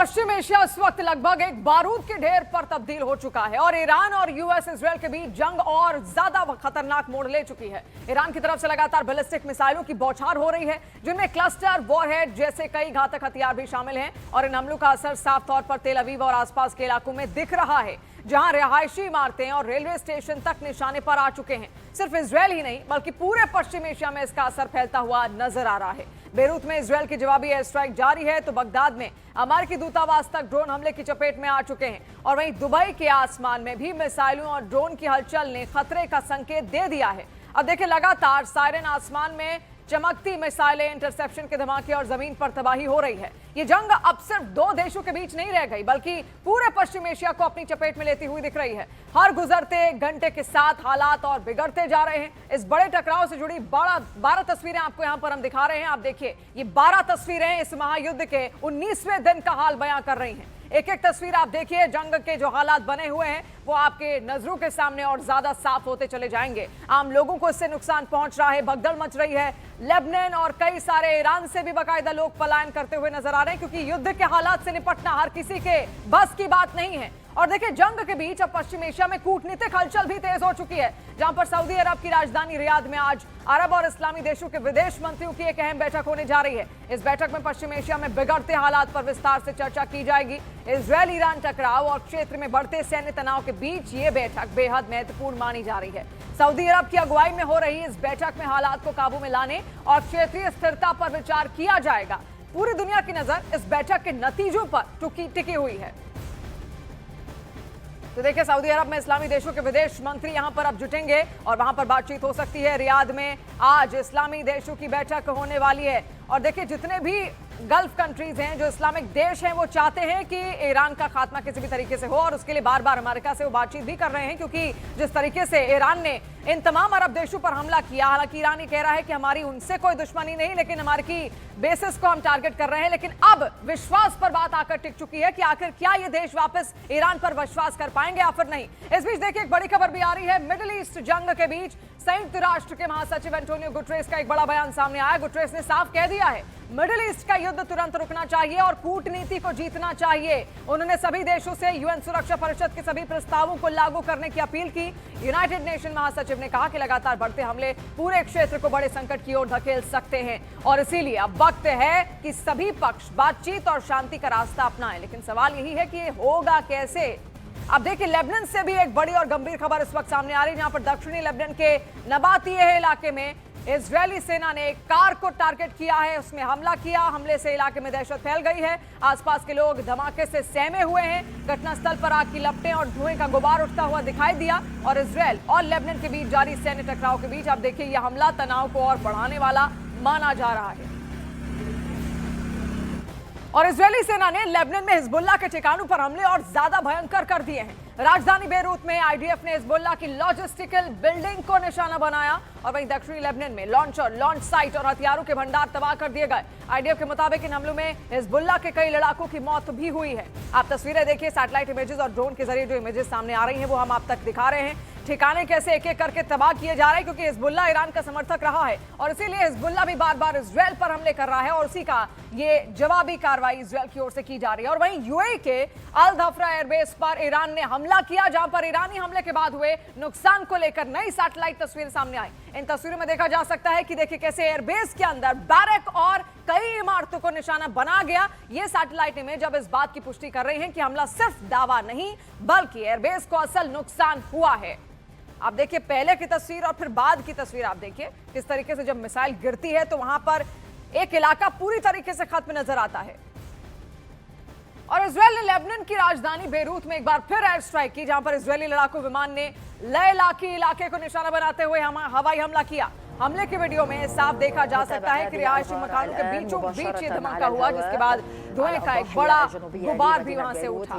पश्चिम Asia इस वक्त लगभग एक बारूद के ढेर पर तब्दील हो चुका है और ईरान और यूएस इजरायल के बीच जंग और ज्यादा खतरनाक मोड़ ले चुकी है। ईरान की तरफ से लगातार बैलिस्टिक मिसाइलों की बौछार हो रही है, जिनमें क्लस्टर, वॉरहेड जैसे कई घातक हथियार भी शामिल हैं और इन हमलों का असर साफ तौर पर तेल अवीव और आसपास के इलाकों में दिख रहा है, जहां रिहायशी इमारतें और रेलवे स्टेशन तक निशाने पर आ चुके हैं। सिर्फ इजरायल ही नहीं बल्कि पूरे पश्चिम एशिया में इसका असर फैलता हुआ नजर आ रहा है। बेरूत में इजरायल की जवाबी एयर स्ट्राइक जारी है तो बगदाद में अमेरिकी दूतावास तक ड्रोन हमले की चपेट में आ चुके हैं और वहीं दुबई के आसमान में भी मिसाइलों और ड्रोन की हलचल ने खतरे का संकेत दे दिया है। अब देखिए, लगातार सायरन आसमान में चमकती मिसाइलें, इंटरसेप्शन के धमाके और जमीन पर तबाही हो रही है। ये जंग अब सिर्फ दो देशों के बीच नहीं रह गई बल्कि पूरे पश्चिम एशिया को अपनी चपेट में लेती हुई दिख रही है। हर गुजरते घंटे के साथ हालात और बिगड़ते जा रहे हैं। इस बड़े टकराव से जुड़ी 12 तस्वीरें आपको यहां पर हम दिखा रहे हैं। आप देखिए, ये 12 तस्वीरें इस महायुद्ध के 19वें दिन का हाल बयां कर रही हैं। एक एक तस्वीर आप देखिए, जंग के जो हालात बने हुए हैं वो आपके नजरों के सामने और ज्यादा साफ होते चले जाएंगे। आम लोगों को इससे नुकसान पहुंच रहा है, भगदड़ मच रही है। लेबनान और कई सारे ईरान से भी बाकायदा लोग पलायन करते हुए नजर आ रहे हैं, क्योंकि युद्ध के हालात से निपटना हर किसी के बस की बात नहीं है। और देखिए, जंग के बीच अब पश्चिम एशिया में कूटनीतिक हलचल भी तेज हो चुकी है, जहां पर सऊदी अरब की राजधानी रियाद में आज अरब और इस्लामी देशों के विदेश मंत्रियों की एक अहम बैठक होने जा रही है। इस बैठक में पश्चिम एशिया में बिगड़ते हालात पर विस्तार से चर्चा की जाएगी। इजरायल ईरान टकराव और क्षेत्र में बढ़ते सैन्य तनाव के बीच ये बैठक बेहद महत्वपूर्ण मानी जा रही है। सऊदी अरब की अगुवाई में हो रही इस बैठक में हालात को काबू में लाने और क्षेत्रीय स्थिरता पर विचार किया जाएगा। पूरी दुनिया की नजर इस बैठक के नतीजों पर टिकी हुई है। तो देखिए, सऊदी अरब में इस्लामी देशों के विदेश मंत्री यहां पर अब जुटेंगे और वहां पर बातचीत हो सकती है। रियाद में आज इस्लामी देशों की बैठक होने वाली है और देखिए, जितने भी गल्फ कंट्रीज हैं, जो इस्लामिक देश हैं, वो चाहते हैं कि ईरान का खात्मा किसी भी तरीके से हो और उसके लिए बार बार अमेरिका से वो बातचीत भी कर रहे हैं, क्योंकि जिस तरीके से ईरान ने इन तमाम अरब देशों पर हमला किया, हालांकि ईरान ये कह रहा है कि हमारी उनसे कोई दुश्मनी नहीं, लेकिन अमेरिकी बेसिस को हम टारगेट कर रहे हैं। लेकिन अब विश्वास पर बात आकर टिक चुकी है कि आखिर क्या ये देश वापस ईरान पर विश्वास कर पाएंगे या फिर नहीं। इस बीच देखिए, एक बड़ी खबर भी आ रही है। मिडिल ईस्ट जंग के बीच संयुक्त राष्ट्र के महासचिव एंटोनियो गुटरेस का एक बड़ा बयान सामने आया। गुटरेस ने साफ कह दिया है, मिडिल ईस्ट का युद्ध तुरंत रुकना चाहिए और कूटनीति को जीतना चाहिए। उन्होंने सभी देशों से यूएन सुरक्षा परिषद के सभी प्रस्तावों को लागू करने की अपील की। यूनाइटेड नेशन महासचिव ने कहा कि लगातार बढ़ते हमले पूरे क्षेत्र को बड़े संकट की ओर धकेल सकते हैं और इसीलिए अब वक्त है कि सभी पक्ष बातचीत और शांति का रास्ता अपनाएं। लेकिन सवाल यही है कि ये होगा कैसे। अब देखिए, लेबनान से भी एक बड़ी और गंभीर खबर इस वक्त सामने आ रही है, जहां पर दक्षिणी लेबनान के नबातिह इलाके में इजरायली सेना ने एक कार को टारगेट किया है, उसमें हमला किया। हमले से इलाके में दहशत फैल गई है। आसपास के लोग धमाके से सहमे हुए हैं। घटनास्थल पर आग की लपटें और धुएं का गुबार उठता हुआ दिखाई दिया और इजरायल और लेबनान के बीच जारी सैन्य टकराव के बीच अब देखिए, यह हमला तनाव को और बढ़ाने वाला माना जा रहा है। और इजरायली सेना ने लेबनान में हिजबुल्लाह के ठिकानों पर हमले और ज्यादा भयंकर कर दिए हैं। राजधानी बेरूत में आईडीएफ ने हिजबुल्लाह की लॉजिस्टिकल बिल्डिंग को निशाना बनाया और वहीं दक्षिणी लेबनान में लॉन्चर, लॉन्च साइट और हथियारों के भंडार तबाह कर दिए गए। आईडीएफ के मुताबिक इन हमलों में हिजबुल्लाह के कई लड़ाकों की मौत भी हुई है। आप तस्वीरें देखिए, सैटेलाइट इमेजेस और ड्रोन के जरिए जो इमेजेस सामने आ रही हैं वो हम आप तक दिखा रहे हैं। ठिकाने कैसे एक एक करके तबाह किए जा रहे हैं, क्योंकि हिजबुल्लाह ईरान का समर्थक रहा है और इसीलिए हिजबुल्लाह भी बार बार इजरायल पर हमले कर रहा है और उसी का ये जवाबी कार्रवाई इजरायल की ओर से की जा रही है। और वहीं यूएई के अल धफ्रा एयरबेस पर ईरान ने हमला किया, जहां पर ईरानी हमले के बाद हुए नुकसान को लेकर नई सैटेलाइट तस्वीरें सामने आई। इन तस्वीरों में देखा जा सकता है कि देखिए कैसे एयरबेस के अंदर बैरक और कई इमारतों को निशाना बना गया। ये सैटेलाइट इमेज अब इस बात की पुष्टि कर रही है कि हमला सिर्फ दावा नहीं बल्कि एयरबेस को असल नुकसान हुआ है। आप देखिए, पहले की तस्वीर और फिर बाद की तस्वीर आप देखिए, किस तरीके से जब मिसाइल गिरती है तो वहां पर एक इलाका पूरी तरीके से खत्म नजर आता है। और इजरायल ने लेबनान की राजधानी बेरूत में एक बार फिर एयर स्ट्राइक की, जहां पर इजरायली लड़ाकू विमान ने लैलाकी इलाके को निशाना बनाते हुए हवाई हमला किया। हमले के वीडियो में साफ देखा जा सकता है कि रिहायशी मकानों के बीचों बीच ये धमाका हुआ, जिसके बाद धुएं का एक बड़ा गुबार भी वहां से उठा।